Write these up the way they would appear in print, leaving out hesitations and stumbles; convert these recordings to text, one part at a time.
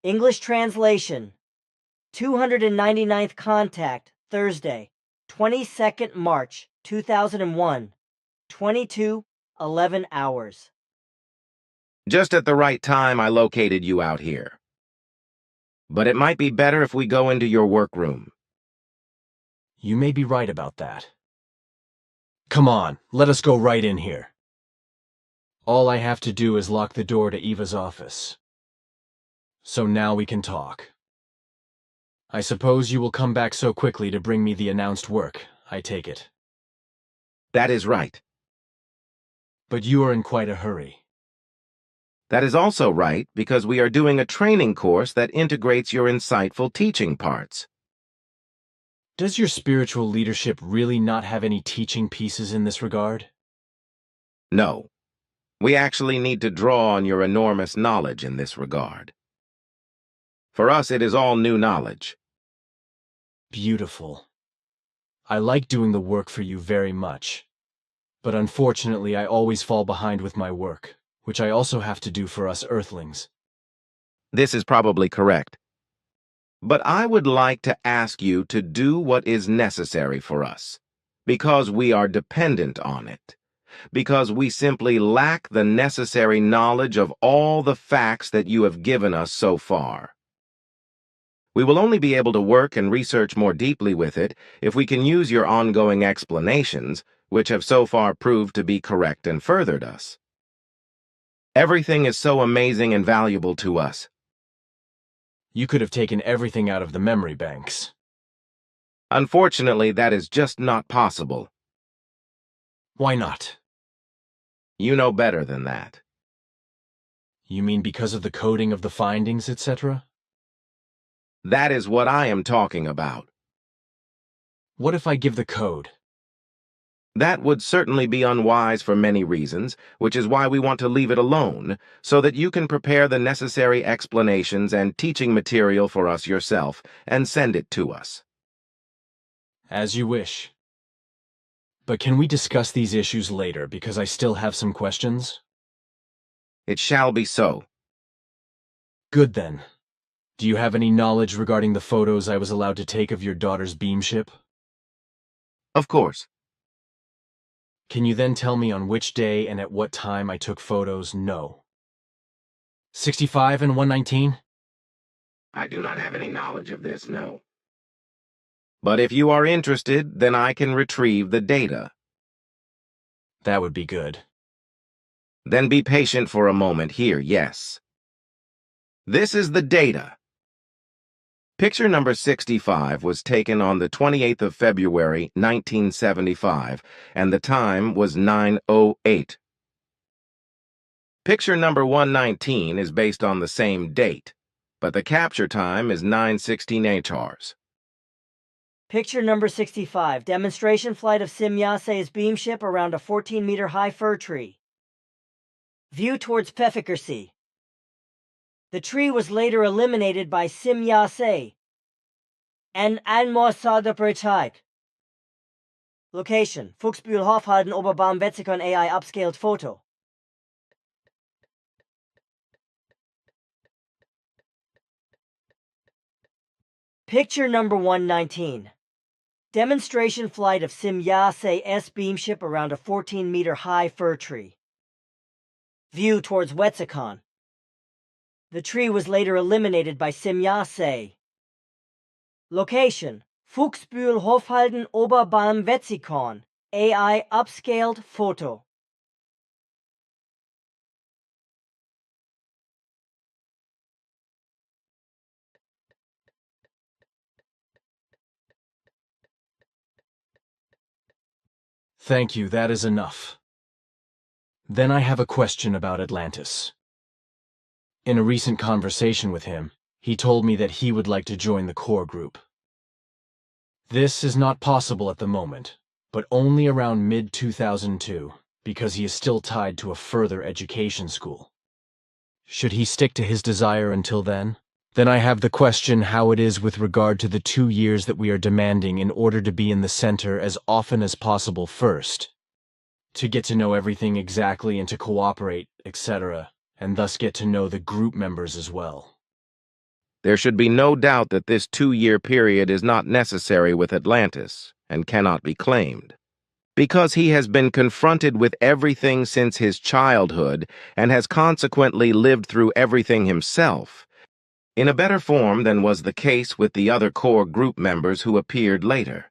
English translation. 299th contact, Thursday, 22nd March, 2001, 22:11 hours. Just at the right time, I located you out here. But it might be better if we go into your workroom. You may be right about that. Come on, let us go right in here. All I have to do is lock the door to Eva's office. So now we can talk. I suppose you will come back so quickly to bring me the announced work, I take it. That is right. But you are in quite a hurry. That is also right because we are doing a training course that integrates your insightful teaching parts. Does your spiritual leadership really not have any teaching pieces in this regard? No. We actually need to draw on your enormous knowledge in this regard. For us, it is all new knowledge. Beautiful. I like doing the work for you very much. But unfortunately, I always fall behind with my work, which I also have to do for us Earthlings. This is probably correct. But I would like to ask you to do what is necessary for us, because we are dependent on it, because we simply lack the necessary knowledge of all the facts that you have given us so far. We will only be able to work and research more deeply with it if we can use your ongoing explanations, which have so far proved to be correct and furthered us. Everything is so amazing and valuable to us. You could have taken everything out of the memory banks. Unfortunately, that is just not possible. Why not? You know better than that. You mean because of the coding of the findings, etc.? That is what I am talking about. What if I give the code? That would certainly be unwise for many reasons, which is why we want to leave it alone, so that you can prepare the necessary explanations and teaching material for us yourself and send it to us. As you wish. But can we discuss these issues later, because I still have some questions? It shall be so. Good then. Do you have any knowledge regarding the photos I was allowed to take of your daughter's beamship? Of course. Can you then tell me on which day and at what time I took photos? No. 65 and 119? I do not have any knowledge of this, no. But if you are interested, then I can retrieve the data. That would be good. Then be patient for a moment here, yes. This is the data. Picture number 65 was taken on the 28th of February, 1975, and the time was 9:08. Picture number 119 is based on the same date, but the capture time is 9:16 HRs. Picture number 65. Demonstration flight of Simyase's beamship around a 14-meter high fir tree. View towards Pefficersee. The tree was later eliminated by Simyase and Anmor-Saderperteig. Location: Fuchsbühel Hofhalden Oberbaum Wetzikon AI upscaled photo. Picture number 119. Demonstration flight of Simyase's beamship around a 14-meter high fir tree. View towards Wetzikon. The tree was later eliminated by Simyase. Location: Fuchsbühel Hofhalden Oberbaum Wetzikon AI upscaled photo. Thank you, that is enough. Then I have a question about Atlantis. In a recent conversation with him, he told me that he would like to join the core group. This is not possible at the moment, but only around mid-2002, because he is still tied to a further education school. Should he stick to his desire until then? Then I have the question how it is with regard to the 2 years that we are demanding in order to be in the center as often as possible first, to get to know everything exactly and to cooperate, etc., and thus get to know the group members as well. There should be no doubt that this 2-year period is not necessary with Atlantis and cannot be claimed, because he has been confronted with everything since his childhood and has consequently lived through everything himself, in a better form than was the case with the other core group members who appeared later.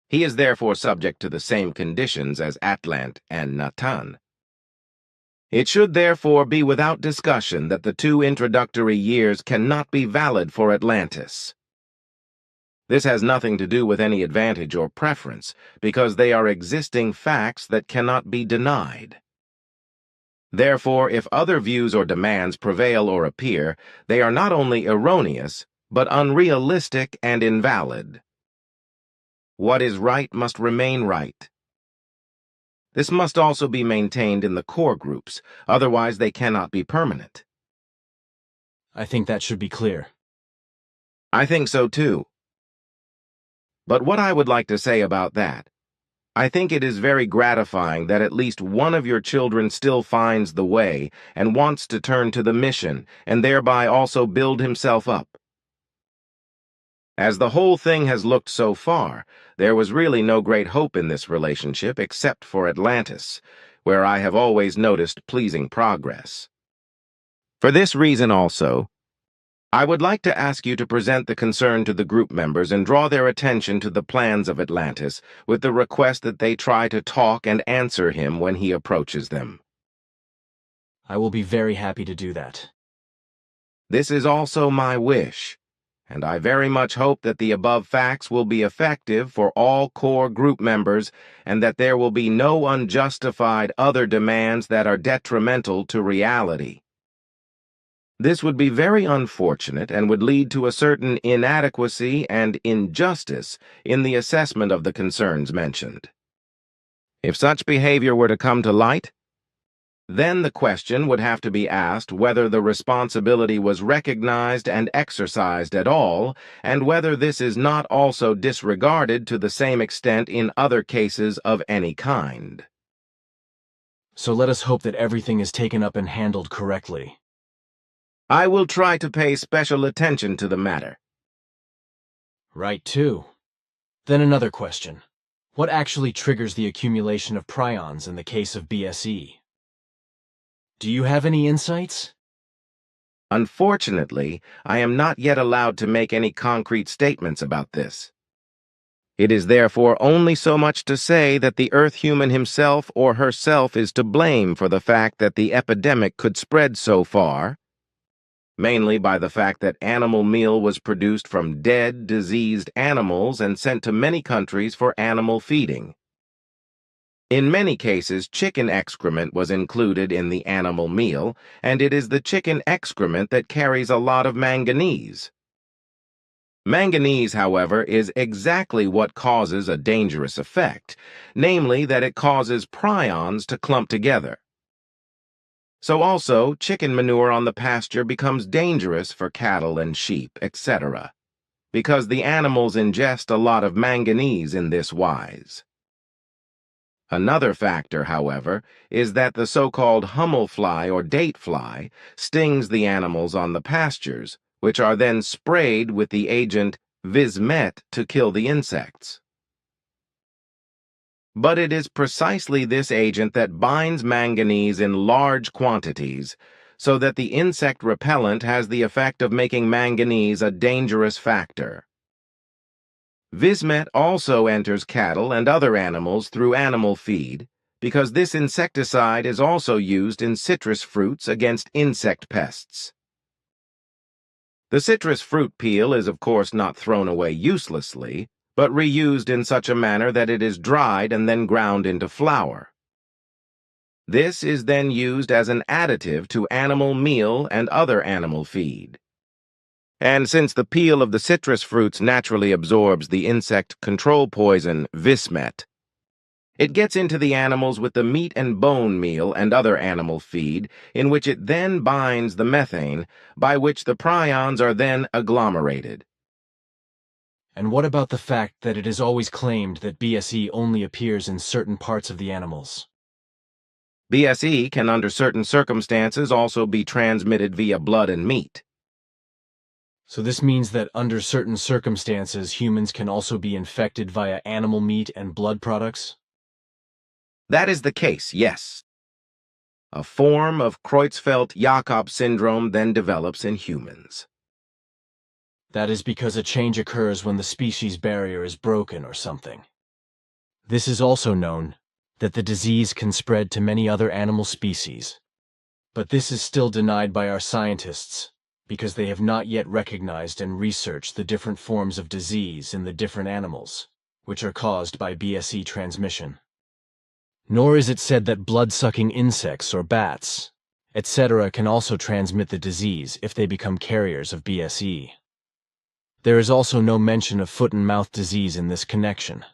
He is therefore subject to the same conditions as Atlant and Natan. It should therefore be without discussion that the 2 introductory years cannot be valid for Atlantis. This has nothing to do with any advantage or preference, because they are existing facts that cannot be denied. Therefore, if other views or demands prevail or appear, they are not only erroneous, but unrealistic and invalid. What is right must remain right. This must also be maintained in the core groups, otherwise they cannot be permanent. I think that should be clear. I think so too. But what I would like to say about that, I think it is very gratifying that at least one of your children still finds the way and wants to turn to the mission and thereby also build himself up. As the whole thing has looked so far, there was really no great hope in this relationship except for Atlantis, where I have always noticed pleasing progress. For this reason also, I would like to ask you to present the concern to the group members and draw their attention to the plans of Atlantis with the request that they try to talk and answer him when he approaches them. I will be very happy to do that. This is also my wish, and I very much hope that the above facts will be effective for all core group members and that there will be no unjustified other demands that are detrimental to reality. This would be very unfortunate and would lead to a certain inadequacy and injustice in the assessment of the concerns mentioned. If such behavior were to come to light, then the question would have to be asked whether the responsibility was recognized and exercised at all, and whether this is not also disregarded to the same extent in other cases of any kind. So let us hope that everything is taken up and handled correctly. I will try to pay special attention to the matter. Right, too. Then another question. What actually triggers the accumulation of prions in the case of BSE? Do you have any insights? Unfortunately, I am not yet allowed to make any concrete statements about this. It is therefore only so much to say that the Earth human himself or herself is to blame for the fact that the epidemic could spread so far, mainly by the fact that animal meal was produced from dead, diseased animals and sent to many countries for animal feeding. In many cases, chicken excrement was included in the animal meal, and it is the chicken excrement that carries a lot of manganese. Manganese, however, is exactly what causes a dangerous effect, namely that it causes prions to clump together. So also, chicken manure on the pasture becomes dangerous for cattle and sheep, etc., because the animals ingest a lot of manganese in this wise. Another factor, however, is that the so-called hummel fly or date fly stings the animals on the pastures, which are then sprayed with the agent Vismet to kill the insects. But it is precisely this agent that binds manganese in large quantities, so that the insect repellent has the effect of making manganese a dangerous factor. Vismet also enters cattle and other animals through animal feed, because this insecticide is also used in citrus fruits against insect pests. The citrus fruit peel is of course not thrown away uselessly, but reused in such a manner that it is dried and then ground into flour. This is then used as an additive to animal meal and other animal feed. And since the peel of the citrus fruits naturally absorbs the insect control poison Vismet, it gets into the animals with the meat and bone meal and other animal feed, in which it then binds the methane, by which the prions are then agglomerated. And what about the fact that it is always claimed that BSE only appears in certain parts of the animals? BSE can under certain circumstances also be transmitted via blood and meat. So this means that under certain circumstances, humans can also be infected via animal meat and blood products? That is the case, yes. A form of Creutzfeldt-Jakob syndrome then develops in humans. That is because a change occurs when the species barrier is broken or something. This is also known that the disease can spread to many other animal species. But this is still denied by our scientists because they have not yet recognized and researched the different forms of disease in the different animals, which are caused by BSE transmission. Nor is it said that blood-sucking insects or bats, etc. can also transmit the disease if they become carriers of BSE. There is also no mention of foot and mouth disease in this connection.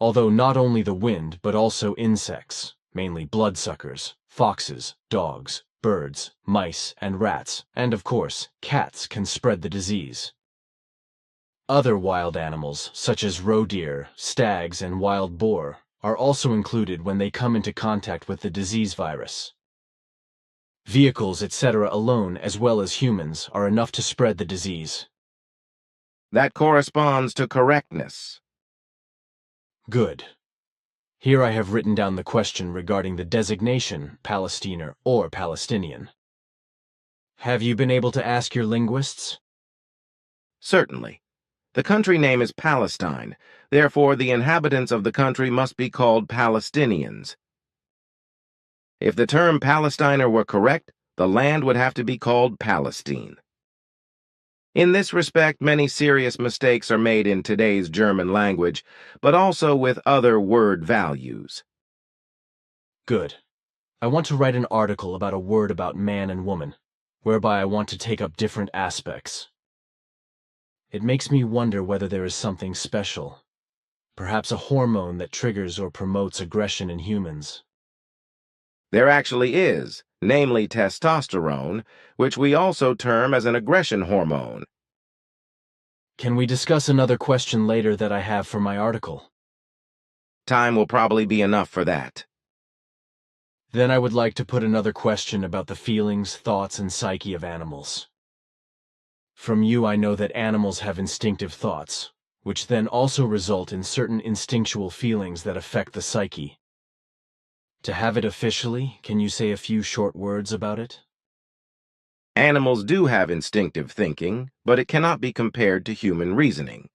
Although not only the wind, but also insects, mainly bloodsuckers, foxes, dogs, birds, mice, and rats, and of course, cats can spread the disease. Other wild animals, such as roe deer, stags, and wild boar, are also included when they come into contact with the disease virus. Vehicles, etc. alone, as well as humans, are enough to spread the disease. That corresponds to correctness. Good. Here I have written down the question regarding the designation Palestiner or Palestinian. Have you been able to ask your linguists? Certainly. The country name is Palestine, therefore the inhabitants of the country must be called Palestinians. If the term Palestiner were correct, the land would have to be called Palestine. In this respect, many serious mistakes are made in today's German language, but also with other word values. Good. I want to write an article about a word about man and woman, whereby I want to take up different aspects. It makes me wonder whether there is something special, perhaps a hormone that triggers or promotes aggression in humans. There actually is, namely testosterone, which we also term as an aggression hormone. Can we discuss another question later that I have for my article? Time will probably be enough for that. Then I would like to put another question about the feelings, thoughts, and psyche of animals. From you I know that animals have instinctive thoughts, which then also result in certain instinctual feelings that affect the psyche. To have it officially, can you say a few short words about it? Animals do have instinctive thinking, but it cannot be compared to human reasoning.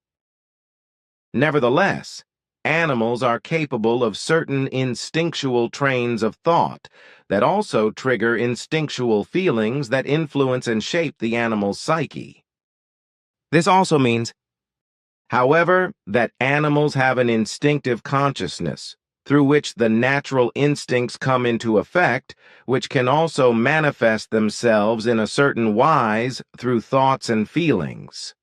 Nevertheless, animals are capable of certain instinctual trains of thought that also trigger instinctual feelings that influence and shape the animal's psyche. This also means, however, that animals have an instinctive consciousness through which the natural instincts come into effect, which can also manifest themselves in a certain wise through thoughts and feelings.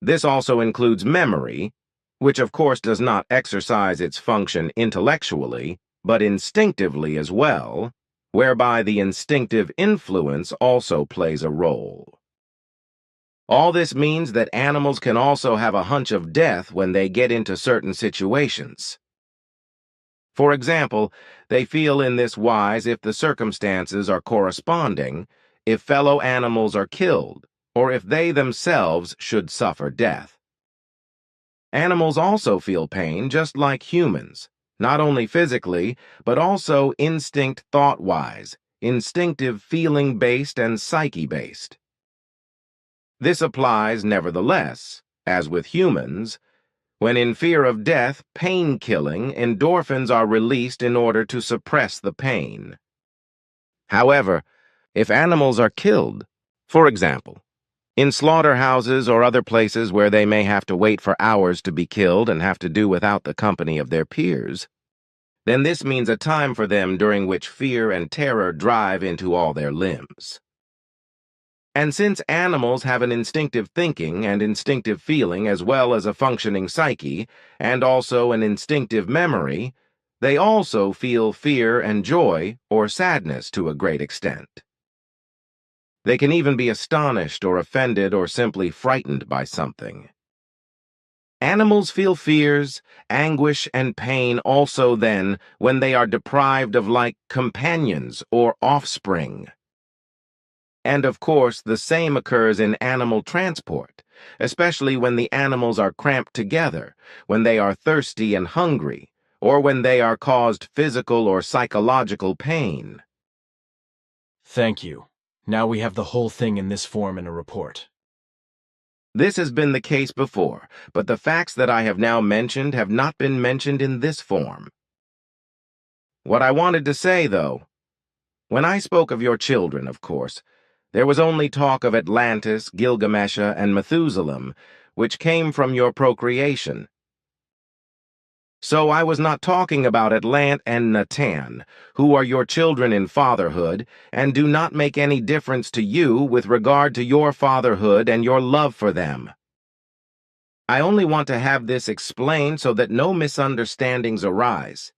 This also includes memory, which of course does not exercise its function intellectually, but instinctively as well, whereby the instinctive influence also plays a role. All this means that animals can also have a hunch of death when they get into certain situations. For example, they feel in this wise if the circumstances are corresponding, if fellow animals are killed, or if they themselves should suffer death. Animals also feel pain just like humans, not only physically, but also instinct thought-wise, instinctive feeling-based and psyche-based. This applies, nevertheless, as with humans, when in fear of death, pain-killing, endorphins are released in order to suppress the pain. However, if animals are killed, for example, in slaughterhouses or other places where they may have to wait for hours to be killed and have to do without the company of their peers, then this means a time for them during which fear and terror drive into all their limbs. And since animals have an instinctive thinking and instinctive feeling as well as a functioning psyche, and also an instinctive memory, they also feel fear and joy or sadness to a great extent. They can even be astonished or offended or simply frightened by something. Animals feel fears, anguish, and pain also then when they are deprived of companions or offspring. And of course, the same occurs in animal transport, especially when the animals are cramped together, when they are thirsty and hungry, or when they are caused physical or psychological pain. Thank you. Now we have the whole thing in this form in a report. This has been the case before, but the facts that I have now mentioned have not been mentioned in this form. What I wanted to say, though, when I spoke of your children, of course, there was only talk of Atlantis, Gilgamesha, and Methuselah, which came from your procreation. So I was not talking about Atlant and Natan, who are your children in fatherhood, and do not make any difference to you with regard to your fatherhood and your love for them. I only want to have this explained so that no misunderstandings arise.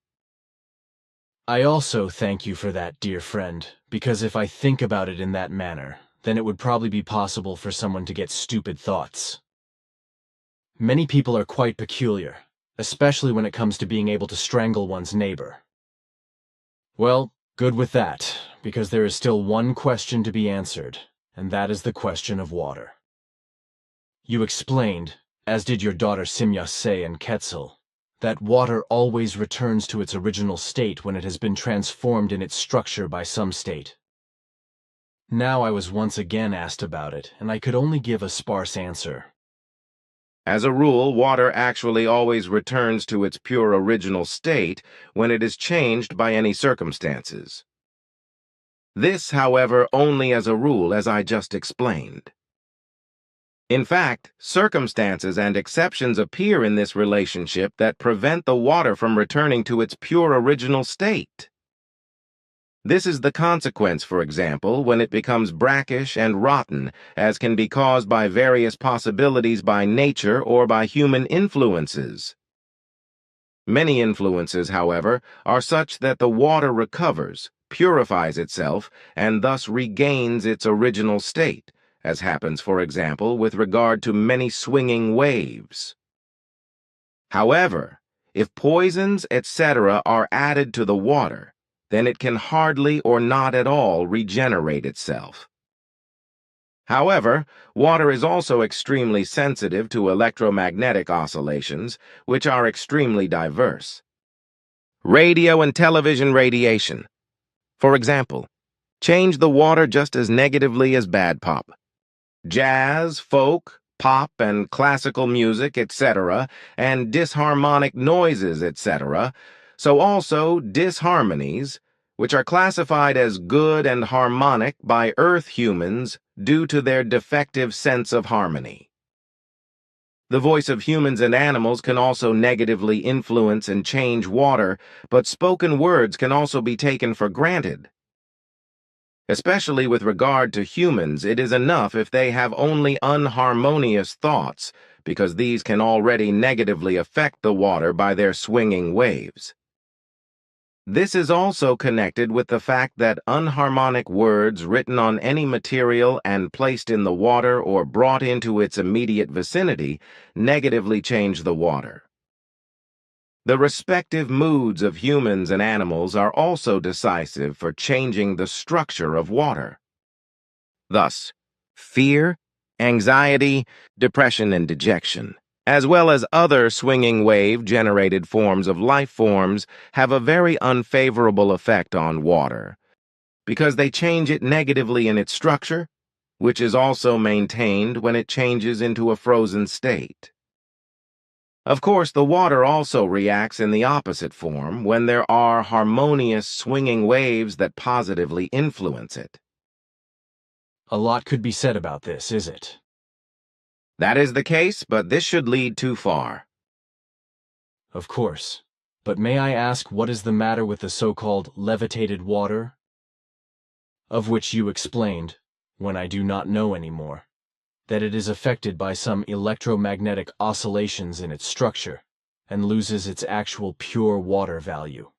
I also thank you for that, dear friend, because if I think about it in that manner, then it would probably be possible for someone to get stupid thoughts. Many people are quite peculiar, especially when it comes to being able to strangle one's neighbor. Well, good with that, because there is still one question to be answered, and that is the question of water. You explained, as did your daughter Simyase and Quetzal, that water always returns to its original state when it has been transformed in its structure by some state. Now I was once again asked about it, and I could only give a sparse answer. As a rule, water actually always returns to its pure original state when it is changed by any circumstances. This, however, only as a rule, as I just explained. In fact, circumstances and exceptions appear in this relationship that prevent the water from returning to its pure original state. This is the consequence, for example, when it becomes brackish and rotten, as can be caused by various possibilities by nature or by human influences. Many influences, however, are such that the water recovers, purifies itself, and thus regains its original state, as happens, for example, with regard to many swinging waves. However, if poisons, etc., are added to the water, then it can hardly or not at all regenerate itself. However, water is also extremely sensitive to electromagnetic oscillations, which are extremely diverse. Radio and television radiation, for example, change the water just as negatively as bad pop. Jazz, folk, pop, and classical music, etc., and disharmonic noises, etc., so also disharmonies, which are classified as good and harmonic by Earth humans due to their defective sense of harmony. The voice of humans and animals can also negatively influence and change water, but spoken words can also be taken for granted. Especially with regard to humans, it is enough if they have only unharmonious thoughts, because these can already negatively affect the water by their swinging waves. This is also connected with the fact that unharmonic words written on any material and placed in the water or brought into its immediate vicinity negatively change the water. The respective moods of humans and animals are also decisive for changing the structure of water. Thus, fear, anxiety, depression, and dejection, as well as other swinging wave-generated forms of life forms, have a very unfavorable effect on water, because they change it negatively in its structure, which is also maintained when it changes into a frozen state. Of course, the water also reacts in the opposite form when there are harmonious swinging waves that positively influence it. A lot could be said about this, is it? That is the case, but this should lead too far. Of course. But may I ask what is the matter with the so-called levitated water? Of which you explained, when I do not know anymore, that it is affected by some electromagnetic oscillations in its structure and loses its actual pure water value.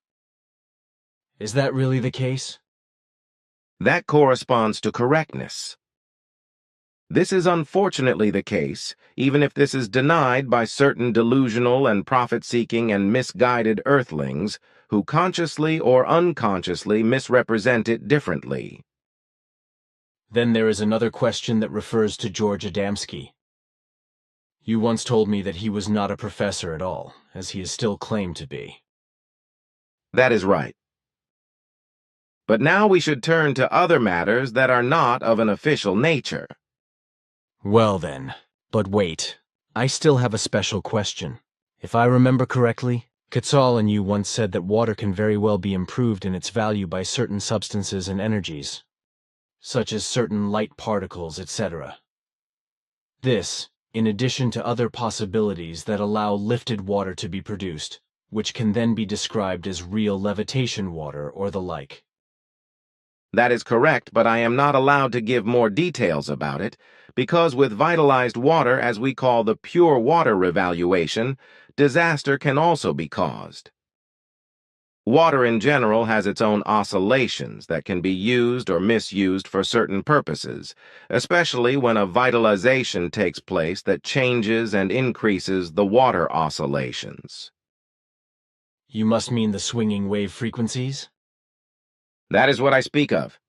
Is that really the case? That corresponds to correctness. This is unfortunately the case, even if this is denied by certain delusional and profit-seeking and misguided earthlings who consciously or unconsciously misrepresent it differently. Then there is another question that refers to George Adamski. You once told me that he was not a professor at all, as he is still claimed to be. That is right. But now we should turn to other matters that are not of an official nature. Well then, but wait. I still have a special question. If I remember correctly, Quetzal and you once said that water can very well be improved in its value by certain substances and energies, such as certain light particles, etc. This, in addition to other possibilities that allow lifted water to be produced, which can then be described as real levitation water or the like. That is correct, but I am not allowed to give more details about it, because with vitalized water, as we call the pure water revaluation, disaster can also be caused. Water in general has its own oscillations that can be used or misused for certain purposes, especially when a vitalization takes place that changes and increases the water oscillations. You must mean the swinging wave frequencies? That is what I speak of.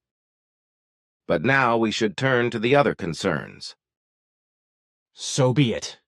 But now we should turn to the other concerns. So be it.